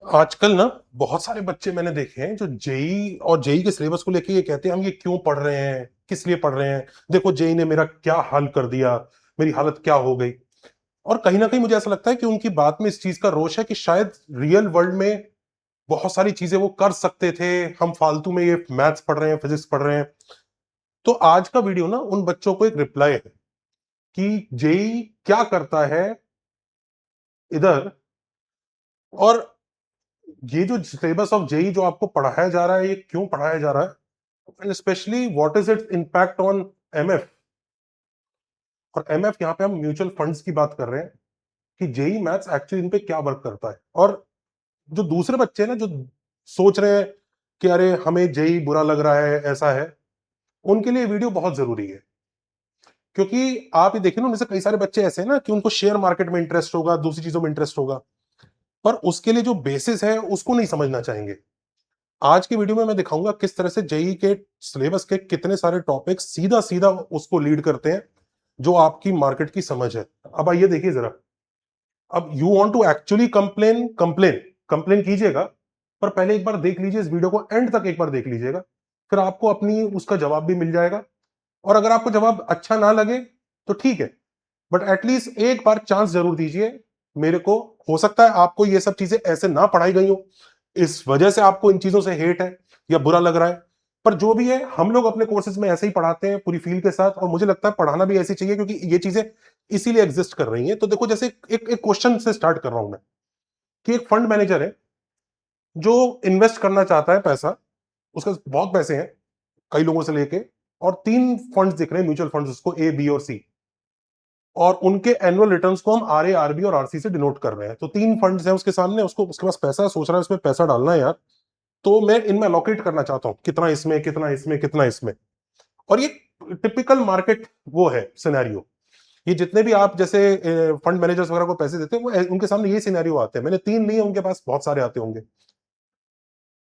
आजकल ना बहुत सारे बच्चे मैंने देखे हैं जो जेई और जेई के सिलेबस को लेके ये कहते हैं हम ये क्यों पढ़ रहे हैं, किस लिए पढ़ रहे हैं। देखो जेई ने मेरा क्या हाल कर दिया, मेरी हालत क्या हो गई। और कहीं ना कहीं मुझे ऐसा लगता है कि उनकी बात में इस चीज का रोष है कि शायद रियल वर्ल्ड में बहुत सारी चीजें वो कर सकते थे। हम फालतू में ये मैथ्स पढ़ रहे हैं, फिजिक्स पढ़ रहे हैं। तो आज का वीडियो ना उन बच्चों को एक रिप्लाई है कि जेई क्या करता है इधर, और ये जो सिलेबस ऑफ जेई जो आपको पढ़ाया जा रहा है ये क्यों पढ़ाया जा रहा है, and specially what is its impact on MF. और एमएफ यहाँ पे हम म्यूचुअल फंड्स की बात कर रहे हैं कि जेई मैथ्स एक्चुअली इन पे क्या वर्क करता है। और जो दूसरे बच्चे हैं ना जो सोच रहे हैं कि अरे हमें जेई बुरा लग रहा है, ऐसा है, उनके लिए वीडियो बहुत जरूरी है। क्योंकि आप ये देखिए ना, उनमें से कई सारे बच्चे ऐसे हैं ना कि उनको शेयर मार्केट में इंटरेस्ट होगा, दूसरी चीजों में इंटरेस्ट होगा, पर उसके लिए जो बेसिस है उसको नहीं समझना चाहेंगे। आज की वीडियो में मैं दिखाऊंगा किस तरह से जेई के सिलेबस के कितने सारे टॉपिक सीधा सीधा उसको लीड करते हैं जो आपकी मार्केट की समझ है। अब आइए देखिए जरा। अब you want to actually complain, complain complain कीजिएगा, पर पहले एक बार देख लीजिए इस वीडियो को, एंड तक एक बार देख लीजिएगा, फिर आपको अपनी उसका जवाब भी मिल जाएगा। और अगर आपको जवाब अच्छा ना लगे तो ठीक है, बट एटलीस्ट एक बार चांस जरूर दीजिए मेरे को। हो सकता है आपको ये सब चीजें ऐसे ना पढ़ाई गई हो, इस वजह से आपको इन चीजों से हेट है या बुरा लग रहा है। पर जो भी है, हम लोग अपने कोर्सेज में ऐसे ही पढ़ाते हैं पूरी फील के साथ, और मुझे लगता है पढ़ाना भी ऐसे चाहिए क्योंकि ये चीजें इसीलिए एग्जिस्ट कर रही हैं। तो देखो, जैसे एक क्वेश्चन से स्टार्ट कर रहा हूं मैं कि एक फंड मैनेजर है जो इन्वेस्ट करना चाहता है पैसा, उसके पास बहुत पैसे हैं कई लोगों से लेके, और तीन फंड्स दिख रहे हैं म्यूचुअल फंड्स, उसको ए, बी और सी, और उनके एनुअल रिटर्न्स को हम आर ए, आरबी और आरसी से डिनोट कर रहे हैं। तो तीन फंड्स हैं उसके सामने, उसको उसके पास पैसा है, सोच रहा है इसमें पैसा डालना है यार। तो मैं इनमें अलोकेट करना चाहता हूं, कितना इसमें, कितना इसमें, कितना इसमें। और ये टिपिकल मार्केट वो है सिनेरियो। ये जितने भी आप जैसे फंड मैनेजर्स वगैरह को पैसे देते हैं, वो उनके सामने ये सिनेरियो आते हैं। मैंने तीन नहीं है, उनके पास बहुत सारे आते होंगे।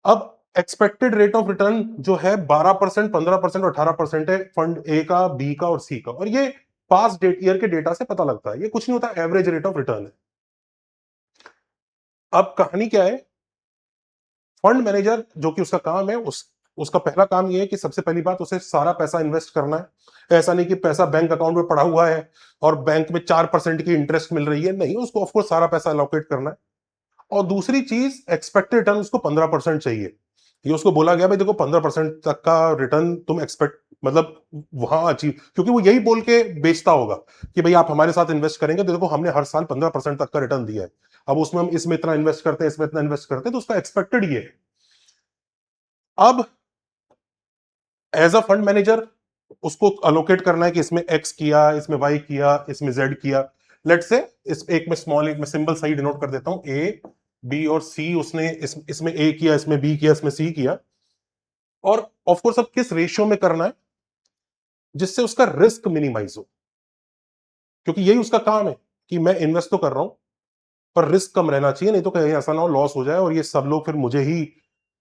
अब एक्सपेक्टेड रेट ऑफ रिटर्न जो है 12%, 15% और 18% है फंड ए का, बी का और सी का। और ये पास्ट डेट ईयर के डेटा से पता लगता है, ये कुछ नहीं होता, एवरेज रेट ऑफ रिटर्न है। अब कहानी क्या है, फंड मैनेजर जो कि उसका काम है, उसका पहला काम ये है कि सबसे पहली बात उसे सारा पैसा इन्वेस्ट करना है। ऐसा नहीं कि पैसा बैंक अकाउंट में पड़ा हुआ है और बैंक में 4% की इंटरेस्ट मिल रही है, नहीं, उसको ऑफकोर्स सारा पैसा अलोकेट करना है। और दूसरी चीज, एक्सपेक्टेड रिटर्न उसको 15% चाहिए। ये उसको बोला गया भाई देखो 15% तक का रिटर्न तुम एक्सपेक्ट, मतलब वहां अचीव, क्योंकि वो यही बोल के बेचता होगा कि भाई आप हमारे साथ इन्वेस्ट करेंगे तो देखो हमने हर साल 15% तक का रिटर्न दिया है। अब उसमें हम इसमें इतना इन्वेस्ट करते हैं, इसमें इतना इन्वेस्ट करते हैं, तो उसका एक्सपेक्टेड ये है। अब एज अ फंड मैनेजर उसको अलोकेट करना है कि इसमें एक्स किया, इसमें वाई किया, इसमें जेड किया। लेट से इस एक में स्मॉल, एक में सिंबल सही डिनोट कर देता हूं, ए, बी और सी। उसने इसमें ए किया, इसमें बी किया, इसमें सी किया। और ऑफकोर्स अब किस रेशियो में करना है जिससे उसका रिस्क मिनिमाइज हो, क्योंकि यही उसका काम है कि मैं इन्वेस्ट तो कर रहा हूं पर रिस्क कम रहना चाहिए, नहीं तो कहीं ऐसा ना हो लॉस हो जाए और ये सब लोग फिर मुझे ही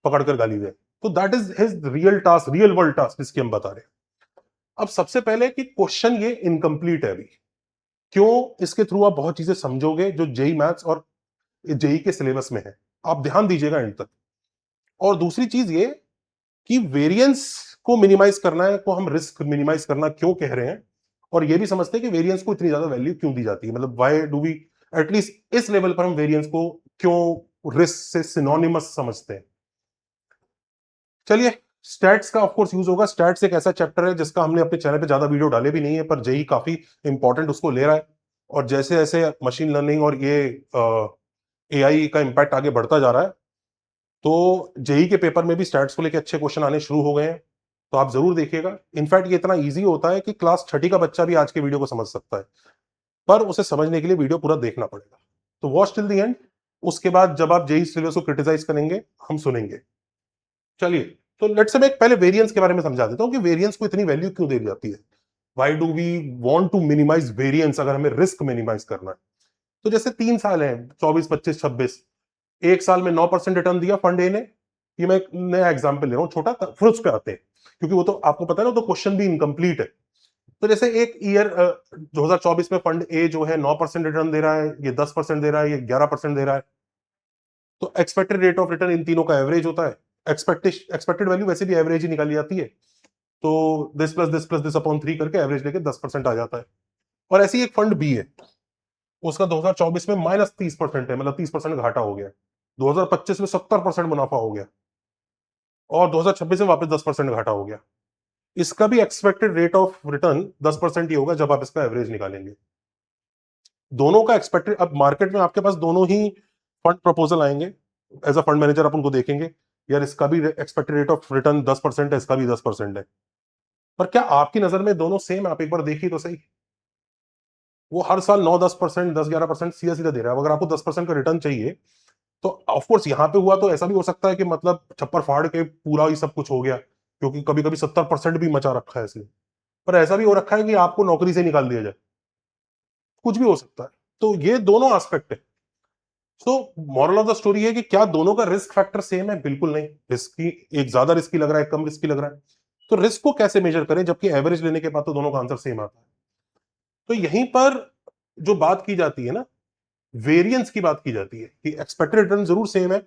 पकड़कर गाली दें। तो that is his real task, real world task जिसकी हम बता रहे हैं। अब सबसे पहले कि क्वेश्चन ये इनकम्प्लीट है अभी, क्यों, इसके थ्रू आप बहुत चीजें समझोगे जो जेई मैथ्स और जेई के सिलेबस में है। आप ध्यान दीजिएगा एंड तक। और दूसरी चीज ये कि वेरिएंस को मिनिमाइज करना है, को हम रिस्क मिनिमाइज करना क्यों कह रहे हैं, और ये भी समझते हैं कि वेरिएंस को इतनी ज्यादा वैल्यू क्यों दी जाती है, मतलब व्हाई डू वी, एटलीस्ट इस लेवल पर हम वेरिएंस को क्यों रिस्क से सिनोनिमस समझते हैं। चलिए, स्टैट्स का ऑफकोर्स यूज होगा। स्टैट्स एक ऐसा चैप्टर है जिसका हमने अपने चैनल पे ज्यादा वीडियो डाले भी नहीं है, पर जेई काफी इंपॉर्टेंट उसको ले रहा है। और जैसे जैसे मशीन लर्निंग और ये एआई का इम्पैक्ट आगे बढ़ता जा रहा है, तो जेई के पेपर में भी स्टैट्स को लेकर अच्छे क्वेश्चन आने शुरू हो गए हैं। तो आप जरूर देखिएगा। इनफैक्ट ये इतना इजी होता है कि क्लास छठी का बच्चा भी आज के वीडियो को समझ सकता है, पर उसे समझने के लिए वीडियो पूरा देखना पड़ेगा। तो वॉच टिल द एंड। उसके बाद जब आप जेई सिलेबस को क्रिटिसाइज करेंगे, हम सुनेंगे। चलिए, तो लेट्स से मैं पहले वेरिएंस के बारे में समझा देता हूं कि वेरिएंस को इतनी वैल्यू क्यों दी जाती है। Why do we want to minimize variance अगर हमें रिस्क मिनिमाइज करना है। तो जैसे 3 साल है, 24, 25, 26, एक साल में 9% रिटर्न दिया फंड ए ने। ये मैं एक नया एग्जांपल ले रहा हूं छोटा, फिर उस पे आते हैं, क्योंकि वो तो आपको पता है ना, तो क्वेश्चन भी इनकम्प्लीट है। तो जैसे एक ईयर 2024 में फंड ए जो है 9% रिटर्न दे रहा है, ये 10% दे रहा है, ये 11% दे रहा है। तो एक्सपेक्टेड रेट ऑफ रिटर्न इन तीनों का एवरेज होता है। एक्सपेक्टेड वैल्यू वैसे भी एवरेज ही निकाली जाती है, तो this plus this plus this upon 3 करके एवरेज लेके 10% आ जाता है। और ऐसी एक फंड बी है, उसका 2024 में -30% है, मतलब 30% घाटा हो गया। 2025 में 70% मुनाफा हो गया, और 2026 में वापस 10% घाटा हो गया। इसका भी एक्सपेक्टेड रेट ऑफ रिटर्न 10% ही होगा जब आप इसका एवरेज निकालेंगे। दोनों का एक्सपेक्टेड, अब मार्केट में आपके पास दोनों ही फंड प्रपोजल आएंगे, एज अ फंड मैनेजर आप उनको देखेंगे, यार इसका भी एक्सपेक्टेड रेट ऑफ रिटर्न 10% है, इसका भी 10% है, पर क्या आपकी नजर में दोनों सेम? आप एक बार देखिए तो सही। वो हर साल 9-10%, 10-11% सीधा सीधा दे रहा है। अगर आपको 10% का रिटर्न चाहिए, तो ऑफकोर्स यहां पे हुआ तो ऐसा भी हो सकता है कि मतलब छप्पर फाड़ के पूरा ही सब कुछ हो गया, क्योंकि कभी कभी 70% भी मचा रखा है इसने। पर ऐसा भी हो रखा है कि आपको नौकरी से निकाल दिया जाए, कुछ भी हो सकता है। तो ये दोनों एस्पेक्ट है। So moral of the story है कि क्या दोनों का रिस्क फैक्टर सेम है? बिल्कुल नहीं। रिस्की, एक ज्यादा रिस्की लग रहा है, कम रिस्की लग रहा है। तो रिस्क को कैसे मेजर करें, जबकि एवरेज लेने के बाद तो दोनों का आंसर सेम आता है। तो यहीं पर जो बात की जाती है ना, वेरिएंस की बात की जाती है कि एक्सपेक्टेड रिटर्न जरूर सेम है,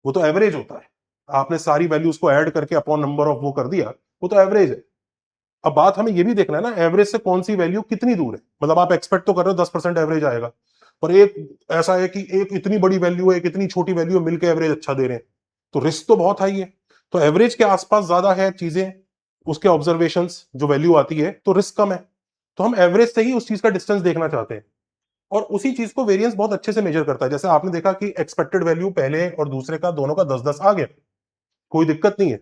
वो तो एवरेज होता है। आपने सारी वैल्यूज को ऐड करके अपॉन नंबर ऑफ वो कर दिया, वो तो एवरेज है। अब बात हमें ये भी देखना है ना, एवरेज से कौन सी वैल्यू कितनी दूर है। मतलब आप एक्सपेक्ट तो कर रहे हो 10% एवरेज आएगा, पर एक ऐसा है कि एक इतनी बड़ी वैल्यू है, एक इतनी छोटी वैल्यू है, मिलकर एवरेज अच्छा दे रहे हैं, तो रिस्क तो बहुत हाई है। तो एवरेज के आसपास ज्यादा है चीजें, उसके ऑब्जर्वेशंस जो वैल्यू आती है, तो रिस्क कम है। तो हम एवरेज से ही उस चीज का डिस्टेंस देखना चाहते हैं, और उसी चीज को वेरिएंस बहुत अच्छे से मेजर करता है। जैसे आपने देखा कि एक्सपेक्टेड वैल्यू पहले और दूसरे का, दोनों का 10-10 आ गया, कोई दिक्कत नहीं है।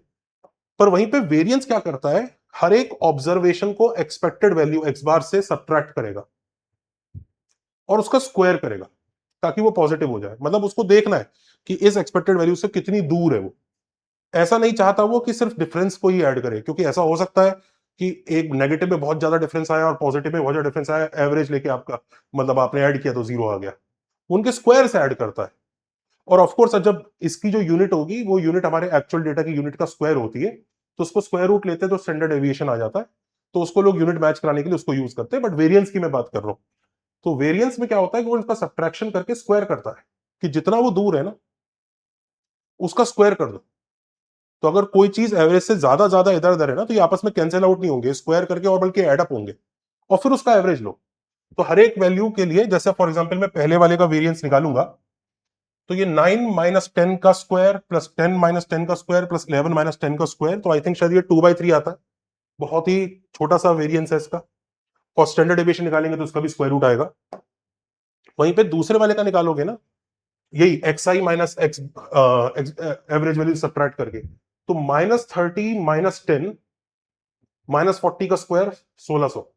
पर वहीं पे वेरिएंस क्या करता है, हर एक ऑब्जर्वेशन को एक्सपेक्टेड वैल्यू एक्स बार से सब्ट्रैक्ट करेगा और उसका स्क्वायर करेगा, ताकि वो पॉजिटिव हो जाए। मतलब उसको देखना है कि इस एक्सपेक्टेड वैल्यू से कितनी दूर है वो। ऐसा नहीं चाहता वो कि सिर्फ डिफरेंस को ही ऐड करे, क्योंकि ऐसा हो सकता है कि एक नेगेटिव में बहुत ज्यादा डिफरेंस आया और पॉजिटिव में बहुत ज्यादा डिफरेंस आया, एवरेज लेके आपका मतलब आपने ऐड किया तो जीरो आ गया। उनके स्क्वायर से ऐड करता है। और ऑफकोर्स जब इसकी जो यूनिट होगी वो यूनिट हमारे एक्चुअल डेटा की यूनिट का स्क्वायर होती है, तो उसको स्क्वायर रूट लेते हैं तो स्टैंडर्ड डेविएशन आ जाता है, तो उसको लोग यूनिट मैच कराने के लिए उसको यूज करते हैं। बट वेरिएंस की मैं बात कर रहा हूं, तो वेरिएंस में क्या होता है कि वो इसका सब्ट्रैक्शन करके स्क्वायर करता है, कि जितना वो दूर है ना उसका स्क्वायर कर दो। तो अगर कोई चीज एवरेज से ज्यादा ज्यादा इधर उधर है ना, तो ये आपस में कैंसिल आउट नहीं होंगे, स्क्वायर करके और बल्कि एडअप होंगे, और फिर उसका एवरेज लो। तो हर एक वैल्यू के लिए, जैसे फॉर एग्जाम्पल मैं पहले वाले का वेरिएंस निकालूंगा, तो ये 9 - 10 का स्क्वायर प्लस 10 - 10 का स्क्वायर प्लस 11 - 10 का स्क्वायर, तो आई थिंक शायद ये 2/3 आता है। बहुत ही छोटा सा वेरिएंस है इसका। और स्टैंडर्ड डेविएशन निकालेंगे तो उसका भी स्क्वायर रूट आएगा। वहीं पे दूसरे वाले का निकालोगे ना, यही X I minus X, average value subtract करके, तो -30 - 10 -40 का स्क्वायर 1600,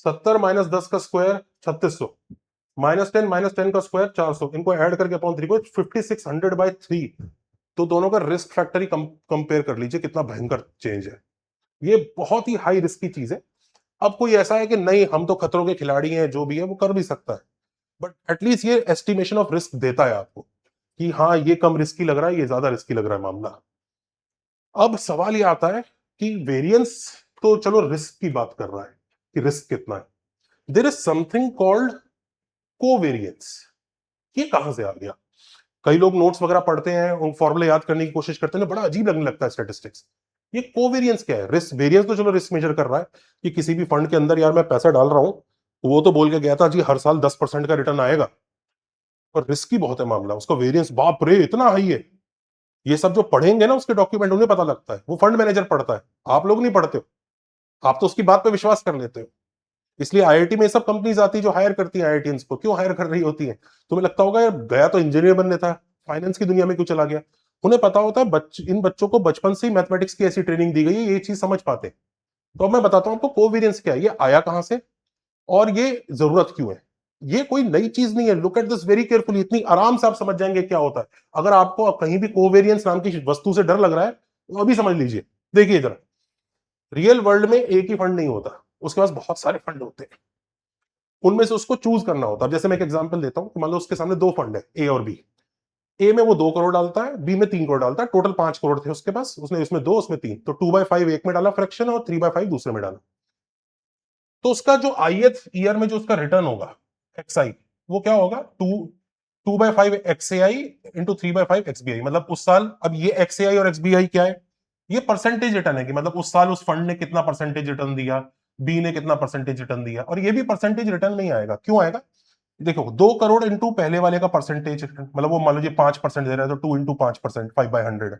70 - 10 का स्क्वायर 3600, -10 का स्क्वायर 400, इनको ऐड करके अपॉन 3 को 5600/3। तो दोनों का रिस्क फैक्टर ही कंपेयर कर लीजिए, कितना भयंकर चेंज है। ये बहुत ही हाई रिस्क की चीज है। अब कोई ऐसा है कि नहीं हम तो खतरों के खिलाड़ी हैं, जो भी है वो कर भी सकता है, बट एटलीस्ट ये एस्टिमेशन ऑफ रिस्क देता है आपको कि हाँ ये कम रिस्की लग रहा है, ये ज्यादा रिस्की लग रहा है मामला। अब सवाल ये आता है कि वेरिएंस तो चलो रिस्क की बात कर रहा है कि रिस्क कितना है, there is something called covariance. ये कहां से आ गया? कई लोग नोट्स वगैरह पढ़ते हैं, उन फॉर्मूले याद करने की कोशिश करते हैं, बड़ा अजीब लगने लगता है स्टैटिस्टिक्स। ये कोवेरिएंस क्या है? रिस्क, वेरिएंस तो चलो रिस्क मेजर कर रहा है कि किसी भी फंड के अंदर यार मैं पैसा डाल रहा हूं, तो वो तो बोल के गया था जी हर साल 10% का रिटर्न आएगा, पर रिस्की बहुत है मामला, उसका वेरिएंस बाप रे इतना हाई है। ये सब जो पढ़ेंगे ना उसके डॉक्यूमेंट, उन्हें पता लगता है, वो फंड मैनेजर पढ़ता है, आप लोग नहीं पढ़ते हो। आप तो उसकी बात पे विश्वास कर लेते हो। इसलिए आईआईटी में सब कंपनीज आती है जो हायर करती हैं आईआईटीएंस को, क्यों हायर कर रही होती हैं? तुम्हें लगता होगा यार गया तो इंजीनियर बनने था, फाइनेंस की दुनिया में क्यों चला गया? उन्हें पता होता है इन बच्चों को बचपन से ही मैथमेटिक्स की ऐसी ट्रेनिंग दी गई है, ये चीज समझ पाते हैं। तो अब मैं बताता हूं आपको कोवेरिएंस क्या है, ये आया कहां से और ये जरूरत क्यों है। ये कोई नई चीज नहीं है, look at this very carefully, इतनी आराम से आप समझ जाएंगे क्या होता है। अगर आपको कहीं भी कोवेरिएंस नाम की वस्तु से डर लग रहा है, तो अभी समझ लीजिए। देखिए जरा, रियल वर्ल्ड में एक ही फंड नहीं होता, उसके पास बहुत सारे फंड होते हैं, उनमें से उसको चूज करना होता है। जैसे मैं एक एग्जांपल देता हूं कि मान लो उसके सामने दो फंड है, ए और बी। ए में वो 2 करोड़ डालता है, बी में 3 करोड़ डालता है, टोटल 5 करोड़ थे उसके पास, उसने इसमें दो उसमें तीन, तो 2/5 एक में डाला फ्रैक्शन और 3/5 दूसरे में डाला। तो उसका जो आईएथ ईयर में जो उसका रिटर्न होगा, एक्स आई, वो क्या होगा? 2 2/5 XAI इंटू 3/5 XBI, मतलब उस साल, अब ये XAI और XBI क्या है, ये परसेंटेज रिटर्न है कि मतलब उस साल उस फंड ने कितना परसेंटेज रिटर्न दिया, बी ने कितना परसेंटेज रिटर्न दिया, और ये भी परसेंटेज रिटर्न नहीं आएगा, क्यों आएगा, देखो 2 करोड़ इंटू पहले वाले का परसेंटेज, मतलब वो मान लीजिए 5% दे रहा है तो 2 इंटू 5%, 5/100,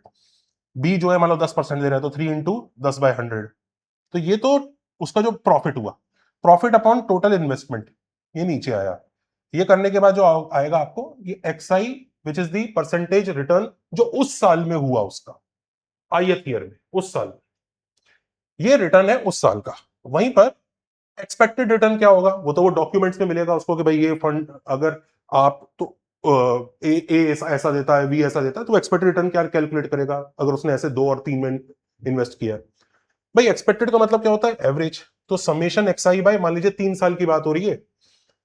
बी जो है मान लो 10% दे रहा है तो 3 इंटू 10/100, तो ये तो उसका जो प्रॉफिट हुआ, प्रॉफिट अपॉन टोटल इन्वेस्टमेंट, ये नीचे आया। ये करने के बाद जो आएगा आपको ये XI which is the percentage return जो उस साल में हुआ, उसका ith ईयर में, उस साल, ये रिटर्न है उस साल का। वहीं पर एक्सपेक्टेड रिटर्न क्या होगा, वो तो वो डॉक्यूमेंट्स में मिलेगा उसको कि भाई ये फंड अगर आप तो ए ऐसा देता है, बी ऐसा देता है, तो एक्सपेक्टेड रिटर्न क्या कैलकुलेट करेगा अगर उसने ऐसे 2 और 3 में इन्वेस्ट किया। भाई एक्सपेक्टेड का मतलब क्या होता है, एवरेज। तो समेशन XI बाय, मान लीजिए 3 साल की बात हो रही है,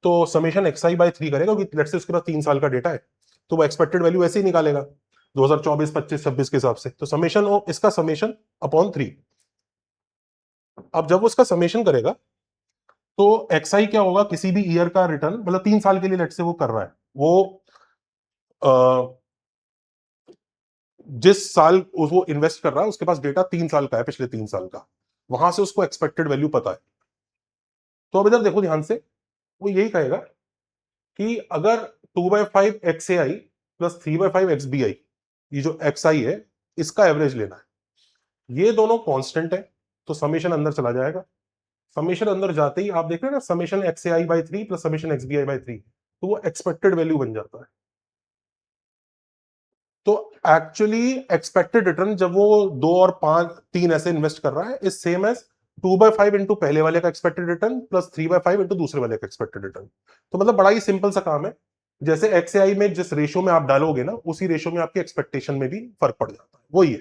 तो समेशन XI/3 करेगा, क्योंकि लेट्स से उसके पास 3 साल का डेटा है, तो वो एक्सपेक्टेड वैल्यू ऐसे ही निकालेगा 2024, 25, 26 के हिसाब से, तो समेशन इसका समेशन अपॉन 3। अब जब वो उसका समेशन करेगा तो XI क्या होगा, किसी भी ईयर का रिटर्न, मतलब 3 साल के लिए लेट्स से वो कर रहा है, वो जिस साल वो इन्वेस्ट कर रहा है उसके पास डेटा 3 साल का है, पिछले 3 साल का, वहां से उसको एक्सपेक्टेड वैल्यू पता है। तो अब इधर देखो ध्यान से, वो यही कहेगा कि अगर 2/5 XAI प्लस 3/5 XBI, ये जो XI है इसका एवरेज लेना है, ये दोनों कांस्टेंट है, तो समेशन अंदर चला जाएगा। समेशन अंदर जाते ही आप देख रहे हैं ना, summation XAI/3 plus summation XBI/3, तो वो एक्सपेक्टेड वैल्यू बन जाता है। तो एक्चुअली एक्सपेक्टेड रिटर्न जब वो 2 और 5, 3 ऐसे इन्वेस्ट कर रहा है, इज सेम एज 2/5 इंटू पहले वाले का एक्सपेक्टेड रिटर्न प्लस 3/5 इंटू दूसरे वाले का एक्सपेक्टेड रिटर्न। तो मतलब बड़ा ही सिंपल सा काम है, जैसे XAI में जिस रेशियो में आप डालोगे ना, उसी रेशियो में आपके एक्सपेक्टेशन में भी फर्क पड़ जाता है, वही है।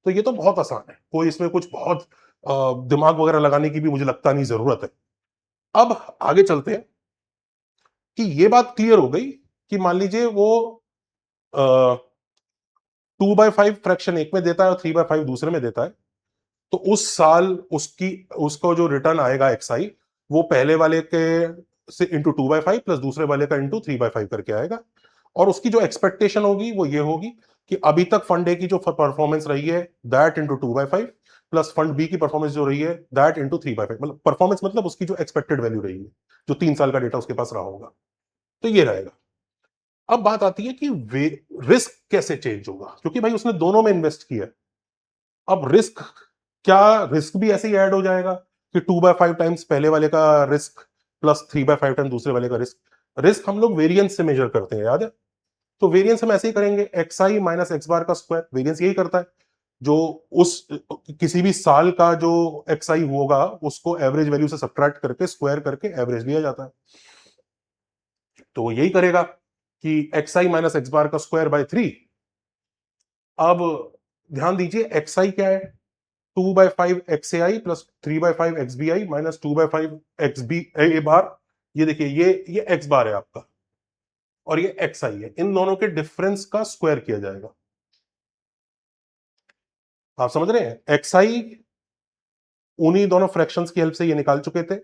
तो ये तो बहुत आसान है, कोई इसमें कुछ बहुत दिमाग वगैरह लगाने की भी मुझे लगता नहीं जरूरत है। अब आगे चलते हैं कि ये बात क्लियर हो गई कि मान लीजिए वो 2/5 फ्रैक्शन एक में देता है और 3/5 दूसरे में देता है, तो उस साल उसको जो रिटर्न आएगा XI, वो पहले वाले के से इंटू 2/5 प्लस दूसरे वाले का इंटू 3/5 करके आएगा। और उसकी जो एक्सपेक्टेशन होगी वो ये होगी कि अभी तक फंड ए की जो परफॉर्मेंस रही है that into 2/5 plus fund B की परफॉर्मेंस जो रही है दैट इंटू 3/5, मतलब परफॉर्मेंस मतलब उसकी जो एक्सपेक्टेड वैल्यू रही है, जो 3 साल का डेटा उसके पास रहा होगा, तो ये रहेगा। अब बात आती है कि रिस्क कैसे चेंज होगा, क्योंकि भाई उसने दोनों में इन्वेस्ट किया है। अब रिस्क, क्या रिस्क भी ऐसे ही ऐड हो जाएगा कि 2/5 टाइम्स पहले वाले का रिस्क प्लस 3/5 टाइम्स दूसरे वाले का रिस्क। रिस्क हम लोग वेरिएंस से मेजर करते हैं, याद है, तो वेरिएंस हम ऐसे ही करेंगे, XI माइनस X बार का स्क्वायर, वेरिएंस यही करता है, जो उस किसी भी साल का जो XI होगा उसको एवरेज वैल्यू से सब्ट्रैक्ट करके स्क्वायर करके एवरेज लिया जाता है। तो वो यही करेगा कि XI माइनस X बार का स्क्वायर बाय 3। अब ध्यान दीजिए XI क्या है, 2/5 XAI plus 3/5 XBI minus 2/5 XBA बार। ये देखिए ये X बार है आपका और ये XI है, इन दोनों के डिफरेंस का स्क्वायर किया जाएगा। आप समझ रहे हैं, XI उन्हीं दोनों फ्रैक्शंस की हेल्प से ये निकाल चुके थे,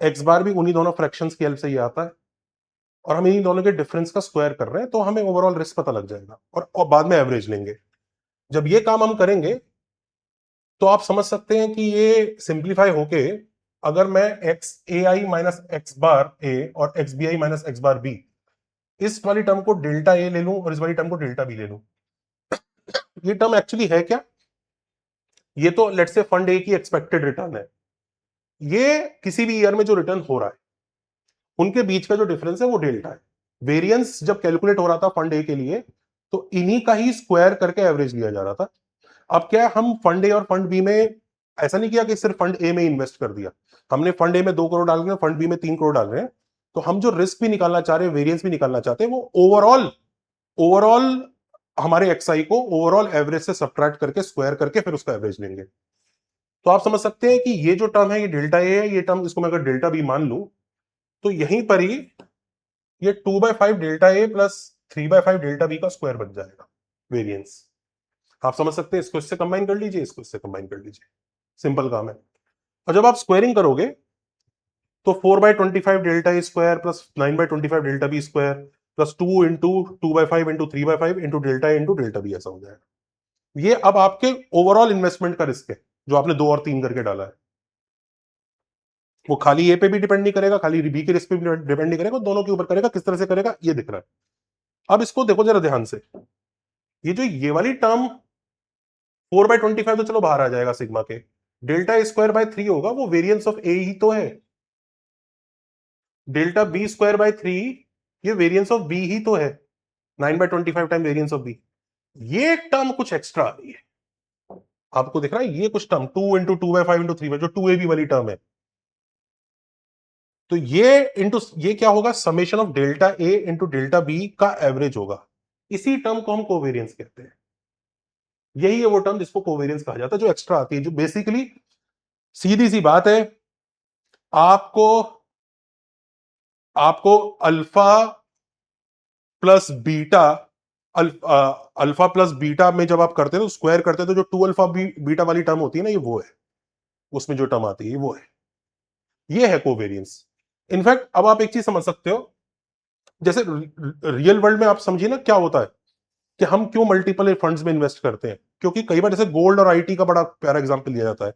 X बार भी उन्हीं दोनों फ्रैक्शंस की हेल्प से ये आता है, और हम इन्हीं दोनों के डिफरेंस का स्क्वायर कर रहे हैं, तो हमें ओवरऑल रिस्क पता लग जाएगा और बाद में एवरेज लेंगे। जब ये काम हम करेंगे तो आप समझ सकते हैं कि ये सिंप्लीफाई होके, अगर मैं XAI माइनस X बार ए और XBI माइनस X बार बी, इस वाली टर्म को डेल्टा ए ले लूं और इस वाली टर्म को डेल्टा बी ले लूं, ये टर्म एक्चुअली है क्या, ये तो लेट्स से फंड ए की एक्सपेक्टेड रिटर्न है, ये किसी भी ईयर में जो रिटर्न हो रहा है उनके बीच का जो डिफरेंस है वो डेल्टा है। वेरिएंस जब कैलकुलेट हो रहा था फंड ए के लिए, तो इन्हीं का ही स्क्वायर करके एवरेज लिया जा रहा था। अब क्या है, हम फंड ए और फंड बी में ऐसा नहीं किया कि सिर्फ फंड ए में इन्वेस्ट कर दिया, हमने फंड ए में 2 करोड़ डाल रहे हैं, फंड बी में 3 करोड़ डाल रहे हैं, तो हम जो रिस्क भी निकालना चाह रहे हैं, वेरिएंस भी निकालना चाहते हैं, वो ओवरऑल ओवरऑल हमारे XI को ओवरऑल एवरेज से सब्ट्रैक्ट करके स्क्वायर करके फिर उसका एवरेज लेंगे। तो आप समझ सकते हैं कि ये जो टर्म है ये डेल्टा ए है, ये टर्म इसको मैं अगर डेल्टा बी मान लूं, तो यहीं पर ही ये 2/5 delta A plus 3/5 delta B का स्क्वायर बन जाएगा वेरिएंस। आप समझ सकते हैं, इसको इससे कंबाइन कर लीजिए, इसको इससे कंबाइन कर लीजिए, सिंपल काम है। और जब आप स्क्वायरिंग करोगे तो 4/25 delta A square plus 9/25 delta B square plus 2 × 2/5 × 3/5 × delta B, ऐसा हो जाएगा। ये अब आपके ओवरऑल इन्वेस्टमेंट का रिस्क है जो आपने 2 और 3 करके डाला है। वो खाली ए पे भी डिपेंड नहीं करेगा, खाली बी के रिस्क पे भी डिपेंड नहीं करेगा, दोनों के ऊपर करेगा। किस तरह से करेगा ये दिख रहा है। अब इसको देखो जरा ध्यान से, ये वाली टर्म 4/25 तो चलो बाहर आ जाएगा सिग्मा के, डेल्टा A² / 3 होगा, वो वेरिएंस ऑफ ए ही तो है। डेल्टा B² / 3 ये वेरिएंस ऑफ बी ही तो है, 9/25 टाइम वेरिएंस ऑफ बी। ये टर्म कुछ एक्स्ट्रा आ रही है, आपको दिख रहा है ये कुछ टर्म 2 × 2/5 × 3 जो 2ab वाली टर्म है। तो ये क्या होगा, summation of delta A into delta B का एवरेज होगा। इसी टर्म को हम कोवेरियंस कहते हैं। यही है वो टर्म जिसको कोवेरियंस कहा जाता है, जो एक्स्ट्रा आती है, जो बेसिकली सीधी सी बात है, आपको आपको alpha plus beta, alpha plus beta में जब आप करते हैं तो स्क्वायर करते हैं, तो जो 2 अल्फा बीटा वाली टर्म होती है ना, ये वो है, उसमें जो टर्म आती है वो है, ये है कोवेरियंस। इनफैक्ट अब आप एक चीज समझ सकते हो, जैसे रियल वर्ल्ड में आप समझिए ना क्या होता है कि हम क्यों मल्टीपल फंड्स में इन्वेस्ट करते हैं। क्योंकि कई बार जैसे गोल्ड और आईटी का बड़ा प्यारा एग्जांपल लिया जाता है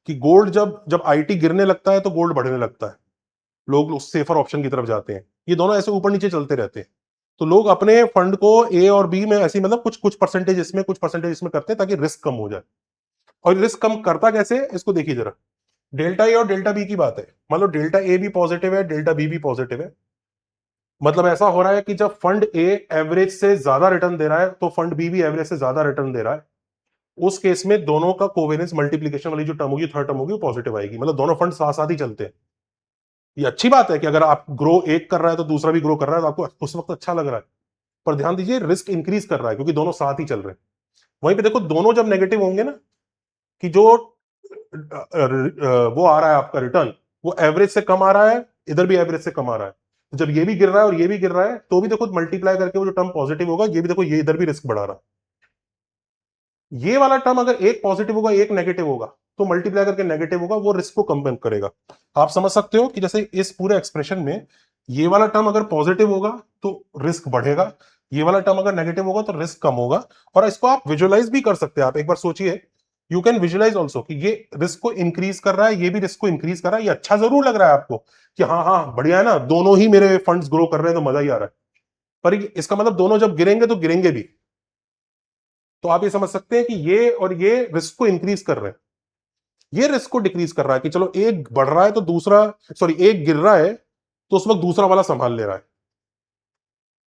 कि गोल्ड जब जब आईटी गिरने लगता है तो गोल्ड बढ़ने लगता है, लोग उस सेफर ऑप्शन की तरफ जाते हैं। ये दोनों ऐसे ऊपर नीचे चलते रहते हैं। तो लोग अपने फंड को ए और बी में ऐसे मतलब कुछ कुछ परसेंटेज इसमें कुछ परसेंटेज इसमें करते हैं ताकि रिस्क कम हो जाए। और रिस्क कम करता कैसे है, इसको देखिए जरा। डेल्टा ए और डेल्टा बी की बात है, मान लो डेल्टा ए भी पॉजिटिव है, डेल्टा बी भी पॉजिटिव है। मतलब ऐसा हो रहा है कि जब फंड ए एवरेज से ज्यादा रिटर्न दे रहा है तो फंड बी भी एवरेज से ज्यादा रिटर्न दे रहा है। उस केस में दोनों का कोवेरियंस मल्टीप्लीकेशन वाली जो टर्म होगी, थर्ड टर्म होगी, वो पॉजिटिव आएगी। मतलब दोनों फंड साथ साथ ही चलते हैं। ये अच्छी बात है कि अगर आप ग्रो एक कर रहा है तो दूसरा भी ग्रो कर रहा है, तो आपको उस वक्त अच्छा लग रहा है। पर ध्यान दीजिए रिस्क इंक्रीज कर रहा है क्योंकि दोनों साथ ही चल रहे हैं। वहीं पे देखो दोनों जब नेगेटिव होंगे ना, कि जो वो आ रहा है आपका रिटर्न, वो एवरेज से कम आ रहा है, इधर भी एवरेज से कम आ रहा है। तो जब ये भी गिर रहा है और ये भी गिर रहा है तो भी देखो मल्टीप्लाई करके वो जो टर्म पॉजिटिव होगा, ये भी देखो ये इधर भी रिस्क बढ़ा रहा है। ये वाला टर्म अगर एक पॉजिटिव होगा एक नेगेटिव होगा तो मल्टीप्लाई करके नेगेटिव होगा, वो रिस्क को कम करेगा। आप समझ सकते हो कि जैसे इस पूरे एक्सप्रेशन में ये वाला टर्म अगर पॉजिटिव होगा तो रिस्क बढ़ेगा, ये वाला टर्म अगर नेगेटिव होगा तो रिस्क कम होगा। और इसको आप विजुअलाइज भी कर सकते हैं। आप एक बार सोचिए, यू कैन विजुअलाइज ऑल्सो कि ये रिस्क को इंक्रीज कर रहा है, ये भी रिस्क को इंक्रीज कर रहा है। ये अच्छा जरूर लग रहा है आपको कि हाँ हाँ बढ़िया है ना, दोनों ही मेरे फंड्स ग्रो कर रहे हैं तो मजा ही आ रहा है। पर इसका मतलब दोनों जब गिरेंगे तो गिरेंगे भी। तो आप ये समझ सकते हैं कि ये और ये रिस्क को इंक्रीज कर रहे हैं, ये रिस्क को डिक्रीज कर रहा है कि चलो एक बढ़ रहा है तो दूसरा, सॉरी एक गिर रहा है तो उस वक्त दूसरा वाला संभाल ले रहा है।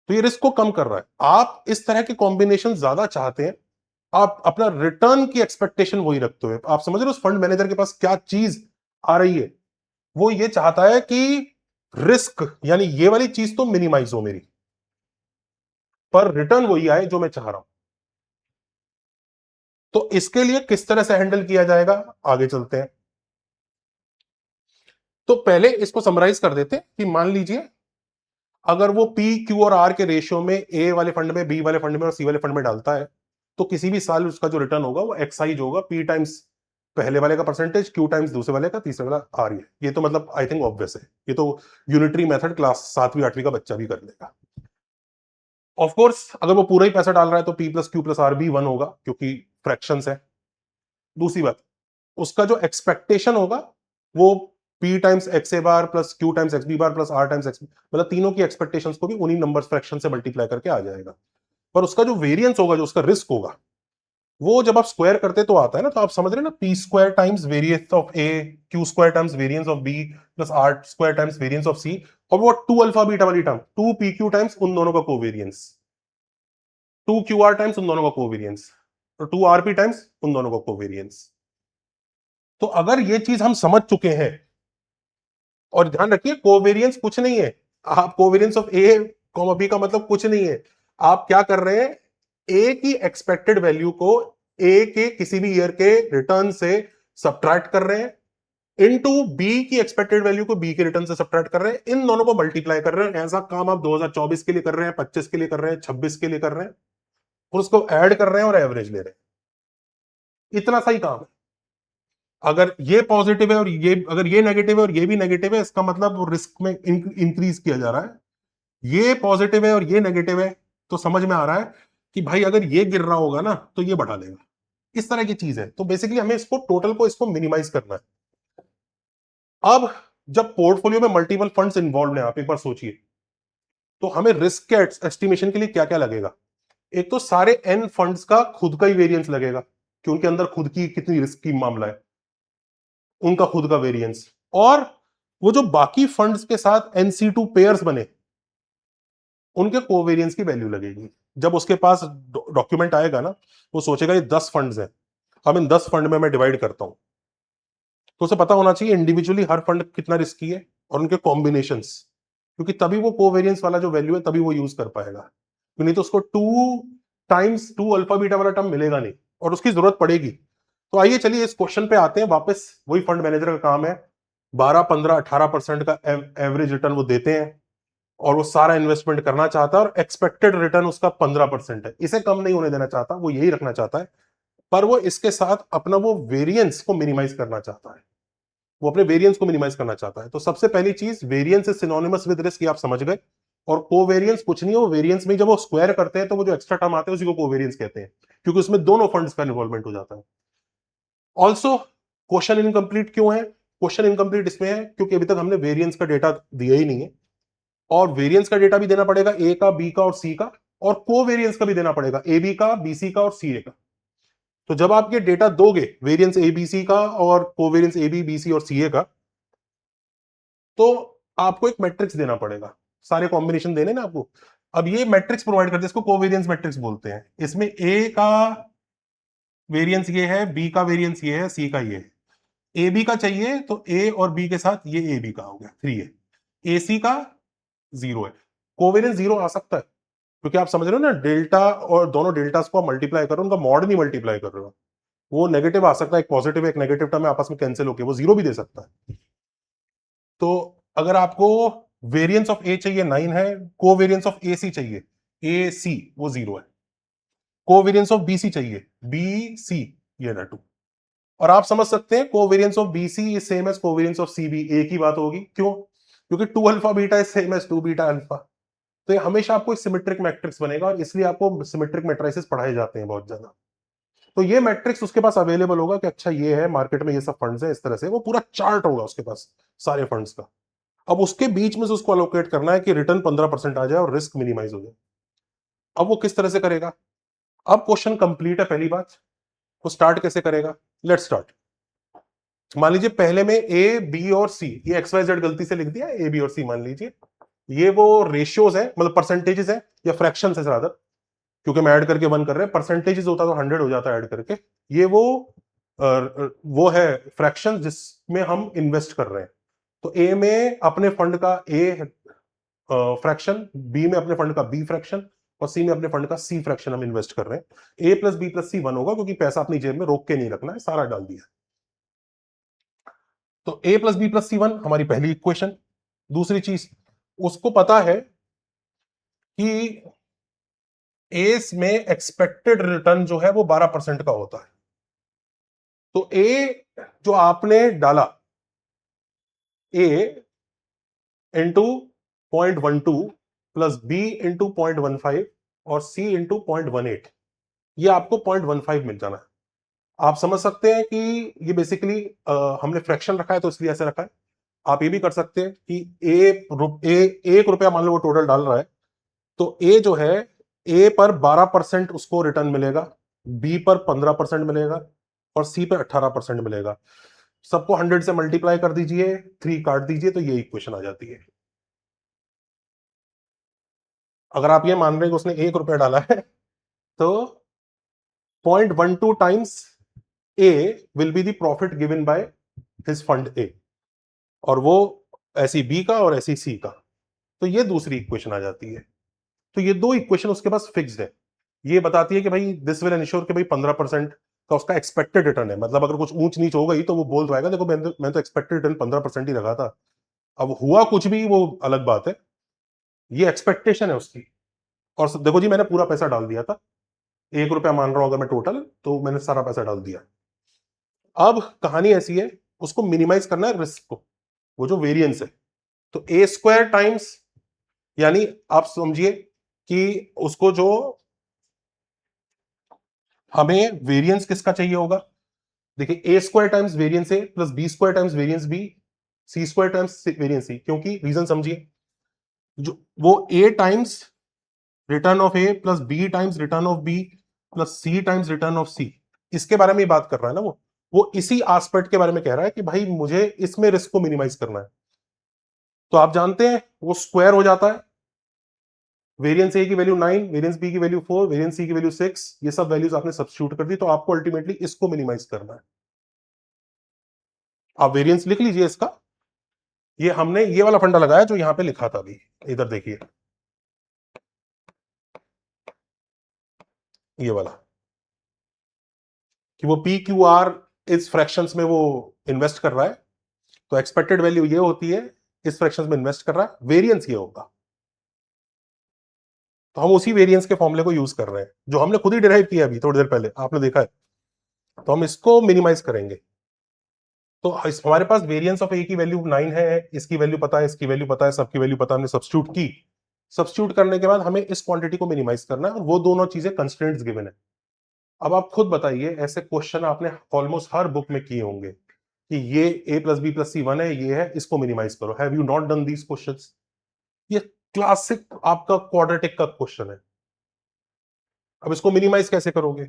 तो ये रिस्क को कम कर रहा है। आप इस तरह के कॉम्बिनेशन ज्यादा चाहते हैं, आप अपना रिटर्न की एक्सपेक्टेशन वही रखते हुए, आप समझ रहे हो उस फंड मैनेजर के पास क्या चीज आ रही है। वो ये चाहता है कि रिस्क यानी ये वाली चीज तो मिनिमाइज हो मेरी, पर रिटर्न वही आए जो मैं चाह रहा हूं। तो इसके लिए किस तरह से हैंडल किया जाएगा, आगे चलते हैं। तो पहले इसको समराइज कर देते हैं कि मान लीजिए अगर वो पी क्यू और आर के रेशियो में ए वाले फंड में, बी वाले फंड में और सी वाले फंड में डालता है, तो किसी भी साल उसका जो रिटर्न होगा वो एक्साइज होगा, पी टाइम्स पहले वाले का परसेंटेज, क्यू टाइम्स दूसरे वाले का, तीसरे वाला आर। ये तो मतलब आई थिंक ऑब्वियस है, ये तो यूनिटरी मेथड क्लास 7वीं 8वीं का बच्चा भी कर लेगा। ऑफ कोर्स अगर वो पूरा ही पैसा डाल रहा है तो P plus Q plus R भी 1 होगा क्योंकि फ्रैक्शंस है। दूसरी बात, उसका जो एक्सपेक्टेशन होगा वो P times X A bar plus Q times X B bar plus R times X, मतलब तीनों की एक्सपेक्टेशंस को भी उन्हीं नंबर्स फ्रैक्शन से मल्टीप्लाई करके आ जाएगा। पर उसका जो वेरिएंस होगा, जो उसका रिस्क होगा, वो जब आप स्क्वायर करते तो आता है ना, तो आप समझ रहे हैं ना, P square times variance of A, Q square times variance of B plus R square times variance of C. और वो 2 अल्फा बीटा वाली टर्म 2 पी क्यू टाइम्स उन दोनों का कोवेरियंस, 2 क्यू आर टाइम्स उन दोनों का कोवेरियंस, और 2 आर पी टाइम्स उन दोनों का कोवेरियंस। तो अगर ये चीज हम समझ चुके हैं, और ध्यान रखिए कोवेरियंस कुछ नहीं है, आप covariance of A comma B का मतलब कुछ नहीं है। आप क्या कर रहे हैं, ए की एक्सपेक्टेड वैल्यू को ए के किसी भी ईयर के रिटर्न से सब्ट्रैक्ट कर रहे हैं, इनटू बी की एक्सपेक्टेड वैल्यू को बी के रिटर्न से सब्ट्रैक्ट कर रहे हैं, इन दोनों को मल्टीप्लाई कर रहे हैं। ऐसा काम आप 2024 के लिए कर रहे हैं, 25 के लिए कर रहे हैं, 26 के लिए कर रहे हैं, और उसको ऐड कर रहे हैं और एवरेज ले रहे हैं। इतना सा ही काम है। अगर ये पॉजिटिव है और ये, अगर ये नेगेटिव है और ये भी नेगेटिव है, इसका मतलब रिस्क में इंक्रीज किया जा रहा है। ये पॉजिटिव है और ये नेगेटिव है, तो समझ में आ रहा है कि भाई अगर ये गिर रहा होगा ना तो ये बढ़ा लेगा। इस तरह की चीज है। तो बेसिकली हमें इसको टोटल को इसको मिनिमाइज करना है। अब जब पोर्टफोलियो में मल्टीपल फंड्स इन्वॉल्व हैं, आप एक बार सोचिए, तो हमें रिस्क के एस्टिमेशन के लिए क्या क्या लगेगा। एक तो सारे एन फंड्स का खुद का ही वेरिएंस लगेगा, कि उनके अंदर खुद की कितनी रिस्क की मामला है, उनका खुद का वेरिएंस। और वो जो बाकी फंड्स के साथ NC2 पेयर्स बने, उनके कोवेरियंस की वैल्यू लगेगी। जब उसके पास डॉक्यूमेंट आएगा ना, वो सोचेगा ये 10 फंड्स हैं, अब इन 10 फंड में मैं डिवाइड करता हूं। तो उसे पता होना चाहिए इंडिविजुअली हर फंड कितना रिस्की है और उनके कॉम्बिनेशंस, क्योंकि तभी वो कोवेरियंस वाला जो वैल्यू है तभी वो यूज कर पाएगा। नहीं तो उसको 2 अल्फा बीटा वाला टर्म मिलेगा नहीं, और उसकी जरूरत पड़ेगी। तो आइए चलिए इस क्वेश्चन पे आते हैं वापस। वही फंड मैनेजर का काम है, 12, 15, 18% का एवरेज रिटर्न वो देते हैं, और वो सारा इन्वेस्टमेंट करना चाहता है, और एक्सपेक्टेड रिटर्न उसका 15% है, इसे कम नहीं होने देना चाहता, वो यही रखना चाहता है। पर वो इसके साथ अपना वो वेरिएंस को मिनिमाइज करना चाहता है, वो अपने वेरिएंस को मिनिमाइज करना चाहता है। तो सबसे पहली चीज, variance is synonymous with risk, आप समझ गए। और कोवेरियंस कुछ नहीं है, वो वेरिएंस में जब वो स्क्वायर करते हैं तो वो जो एक्स्ट्रा टर्म आते हैं उसी को कोवेरियंस कहते हैं, क्योंकि उसमें दोनों फंड्स का इन्वॉल्वमेंट हो जाता है। ऑल्सो क्वेश्चन इनकम्प्लीट क्यों है? क्वेश्चन इनकम्प्लीट इसमें है क्योंकि अभी तक हमने वेरिएंस का डेटा दिया ही नहीं है, और वेरिएंस का डेटा भी देना पड़ेगा ए का, बी का और सी का, और कोवेरियंस का भी देना पड़ेगा ए बी का, बी सी का और सी ए का। तो जब आप ये डेटा दोगे, वेरिएंस ए बी सी का और covariance A B B C और सी ए का, तो आपको एक मैट्रिक्स देना पड़ेगा, सारे कॉम्बिनेशन देने ना आपको। अब ये मैट्रिक्स प्रोवाइड करते हैं, इसको कोवेरियंस मैट्रिक्स बोलते हैं। इसमें ए का वेरिएंस ये है, बी का वेरिएंस ये है, सी का ये है। ए बी का चाहिए तो ए और बी के साथ ये ए बी का हो गया 3 है, ए सी का 0 है। कोवेरियंस 0 आ सकता है, क्योंकि आप समझ रहे हो ना, डेल्टा और दोनों डेल्टास को मल्टीप्लाई कर रहे हो, उनका मॉड नहीं मल्टीप्लाई कर रहे हो। वो नेगेटिव आ सकता है, एक पॉजिटिव एक नेगेटिव टर्म आपस में कैंसिल होकर वो 0 भी दे सकता है। तो अगर आपको वेरिएंस ऑफ ए चाहिए 9 है, कोवेरियंस ऑफ ए सी चाहिए ए सी वो 0 है, कोवेरियंस ऑफ बी सी चाहिए बी सी ये ना 2। और आप समझ सकते हैं covariance of B C is same as covariance of C B, एक ही बात होगी। क्यों? क्योंकि 2 alpha beta is same as 2 beta alpha. तो ये हमेशा आपको सिमेट्रिक मैट्रिक्स बनेगा, और इसलिए आपको सिमेट्रिक मैट्रिसेस पढ़ाए जाते हैं बहुत ज्यादा। तो ये मैट्रिक्स उसके पास अवेलेबल होगा कि अच्छा ये है मार्केट में, ये सब फंड्स है, इस तरह से वो पूरा चार्ट होगा उसके पास सारे फंड्स का। अब उसके बीच में से उसको अलोकेट करना है कि रिटर्न 15% आ जाए और रिस्क मिनिमाइज हो जाए। अब वो किस तरह से करेगा? अब क्वेश्चन कंप्लीट है, पहली बात। वो स्टार्ट कैसे करेगा? Let's start. मान लीजिए पहले में ए बी और सी, ये एक्स वाई जेड गलती से लिख दिया, ए बी और सी मान लीजिए ये वो रेशियोज है, मतलब परसेंटेजेस है या फ्रैक्शंस है रादर, क्योंकि हम ऐड करके 1 कर रहे हैं। परसेंटेजेस होता तो 100 हो जाता ऐड करके। ये वो है फ्रैक्शन जिसमें हम इन्वेस्ट कर रहे हैं। तो ए में अपने फंड का ए फ्रैक्शन, बी में अपने फंड का बी फ्रैक्शन, और सी में अपने फंड का सी फ्रैक्शन हम इन्वेस्ट कर रहे हैं। ए प्लस बी प्लस सी 1 होगा, क्योंकि पैसा अपनी जेब में रोक के नहीं रखना है, सारा डाल दिया। तो ए प्लस बी प्लस सी 1 हमारी पहली इक्वेशन। दूसरी चीज, उसको पता है कि एस में एक्सपेक्टेड रिटर्न जो है वो 12% का होता है। तो ए जो आपने डाला, ए इंटू 0.12 प्लस बी इंटू 0.15 और सी इंटू 0.18, ये आपको 0.15 मिल जाना है। आप समझ सकते हैं कि ये बेसिकली हमने फ्रैक्शन रखा है तो इसलिए ऐसे रखा है। आप ये भी कर सकते हैं कि ₹1 मान लो वो टोटल डाल रहा है, तो ए जो है, ए पर 12% उसको रिटर्न मिलेगा, बी पर 15% मिलेगा, और सी पर 18% मिलेगा। सबको 100 से मल्टीप्लाई कर दीजिए, 3 काट दीजिए, तो ये इक्वेशन आ जाती है। अगर आप ये मान रहे हैं कि उसने ₹1 डाला है, तो 0.12 times A will be the profit given by his fund A, और वो ऐसी बी का और ऐसी सी का। तो ये दूसरी इक्वेशन आ जाती है। तो ये दो इक्वेशन उसके पास फिक्स्ड है। ये बताती है कि भाई दिस विल एंश्योर कि भाई 15% का उसका एक्सपेक्टेड रिटर्न है। मतलब अगर कुछ ऊंच नीच हो गई तो वो बोल पाएगा देखो मैं तो एक्सपेक्टेड रिटर्न 15% ही रखा था, अब हुआ कुछ भी वो अलग बात है, ये एक्सपेक्टेशन है उसकी। और देखो जी मैंने पूरा पैसा डाल दिया था, ₹1 मान रहा हूं अगर मैं टोटल, तो मैंने सारा पैसा डाल दिया। अब कहानी ऐसी है, उसको मिनिमाइज करना है रिस्क को, वो जो वेरिएंस है। तो ए स्क्वायर टाइम्स यानी आप समझिए कि उसको जो हमें वेरिएंस किसका चाहिए होगा, देखिए A square times variance A plus B square times variance B, C square times variance C, क्योंकि रीजन समझिए, जो वो A times return of A plus B times return of B plus C times return of C, इसके बारे में ही बात कर रहा है ना वो इसी एस्पेक्ट के बारे में कह रहा है कि भाई मुझे इसमें रिस्क को मिनिमाइज करना है। तो आप जानते हैं वो स्क्वायर हो जाता है, वेरिएंस ए की वैल्यू 9, वेरिएंस बी की वैल्यू 4, वेरिएंस सी की वैल्यू 6, ये सब वैल्यूज आपने सब्स्टिट्यूट कर दी, तो आपको अल्टीमेटली इसको मिनिमाइज करना है। आप वेरिएंस लिख लीजिए इसका, ये हमने ये वाला फंडा लगाया जो यहां पे लिखा था अभी, इधर देखिए ये वाला, कि वो पी क्यू आर इस फ्रैक्शंस में वो इन्वेस्ट कर रहा है, तो एक्सपेक्टेड वैल्यू ये होती है, इस फ्रैक्शंस में इन्वेस्ट कर रहा है, वेरिएंस ये होगा। तो हम उसी वेरिएंस के फॉर्मूले को यूज कर रहे हैं जो हमने खुद ही डिराइव किया अभी थोड़ी देर पहले, आपने देखा है। तो हम इसको मिनिमाइज करेंगे, तो हमारे पास वेरिएंस ऑफ ए की वैल्यू 9 है, इसकी वैल्यू पता है, इसकी वैल्यू पता है, सबकी वैल्यू पता है, हमने सब्स्टिट्यूट की। सब्स्टिट्यूट करने के बाद हमें इस क्वांटिटी को मिनिमाइज करना है, और वो दोनों चीजें कंस्ट्रेंट्स गिवन है। अब आप खुद बताइए, ऐसे क्वेश्चन आपने ऑलमोस्ट हर बुक में किए होंगे कि ये a प्लस बी प्लस सी 1 है, ये है, इसको मिनिमाइज करो। Have you not done these questions? ये क्लासिक आपका क्वाड्रेटिक का क्वेश्चन है। अब इसको मिनिमाइज कैसे करोगे?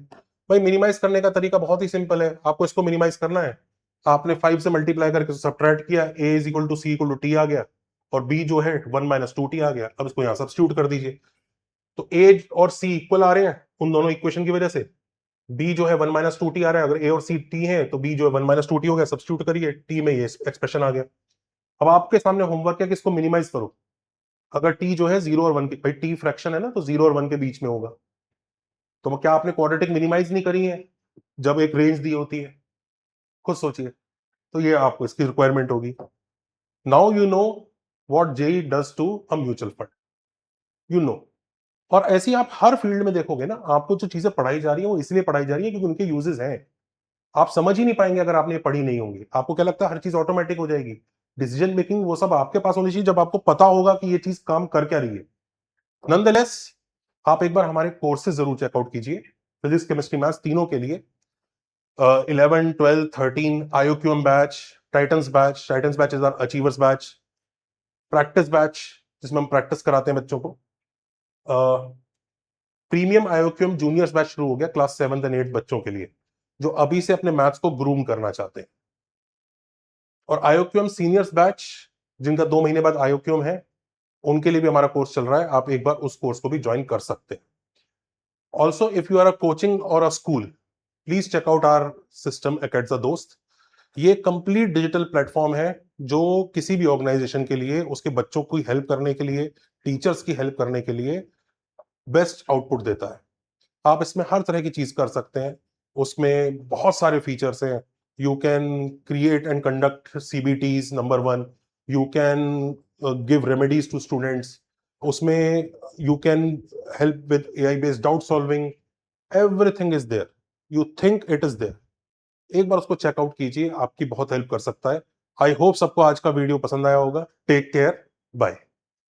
भाई मिनिमाइज करने का तरीका बहुत ही सिंपल है, आपको इसको मिनिमाइज करना है, आपने 5 से मल्टीप्लाई करके सब्ट्रैक्ट किया, a is equal to C equal to T आ गया, और b जो है 1 माइनस 2t आ गया। अब इसको यहां सब्स्टिट्यूट कर दीजिए, तो a और c इक्वल आ रहे हैं उन दोनों इक्वेशन की वजह से, b जो है 1 माइनस 2t आ रहा है, अगर a और c t है तो b जो है 1 माइनस 2t हो गया, सब्स्टिट्यूट करिए, t में ये एक्सप्रेशन आ गया। अब आपके सामने होमवर्क है कि इसको मिनिमाइज करो। अगर t जो है 0 और 1 के, भाई t फ्रैक्शन है ना, तो 0 और 1 के बीच में होगा, तो क्या आपने क्वाड्रेटिक मिनिमाइज नहीं करी है जब एक रेंज दी होती है? खुद सोचिए। तो ये आपको इसकी रिक्वायरमेंट होगी। Now you know what JEE does to a mutual fund, you know. और ऐसे ही आप हर फील्ड में देखोगे ना, आपको जो चीजें पढ़ाई जा रही है वो इसलिए पढ़ाई जा रही है क्योंकि उनके यूजेस हैं। आप समझ ही नहीं पाएंगे अगर आपने ये पढ़ी नहीं होंगी। आपको क्या लगता है हर चीज ऑटोमेटिक हो जाएगी? डिसीजन मेकिंग वो सब आपके पास होनी चाहिए जब आपको पता होगा कि ये चीज काम कर क्या रही है। नॉनदलेस आप एक बार हमारे कोर्सेज जरूर चेकआउट कीजिए, फिजिक्स केमिस्ट्री मैथ्स तीनों के लिए, 11 12 13 IOQM batch, titans batch is our achievers batch, practice batch जिसमें हम प्रैक्टिस कराते हैं बच्चों को, प्रीमियम IOQM जूनियर्स बैच शुरू हो गया क्लास 7 एंड 8 बच्चों के लिए जो अभी से अपने मैथ्स को ग्रूम करना चाहते हैं, और IOQM सीनियर्स बैच जिनका 2 महीने बाद IOQM है, उनके लिए भी हमारा कोर्स चल रहा है, आप एक बार उस कोर्स को भी ज्वाइन कर सकते हैं। Also if you are a coaching or a school, please check out our system एकेडजा दोस्त। ये कंप्लीट डिजिटल प्लेटफॉर्म है जो किसी भी ऑर्गेनाइजेशन के लिए, उसके बच्चों की हेल्प करने के लिए, टीचर्स की हेल्प करने के लिए बेस्ट आउटपुट देता है। आप इसमें हर तरह की चीज कर सकते हैं, उसमें बहुत सारे फीचर्स हैं। You can create and conduct CBTs number 1, you can give remedies to students, उसमें you can help with AI based doubt solving, everything is there, you think it is there. एक बार उसको चेकआउट कीजिए, आपकी बहुत help कर सकता है। आई होप सबको आज का वीडियो पसंद आया होगा। Take care, bye.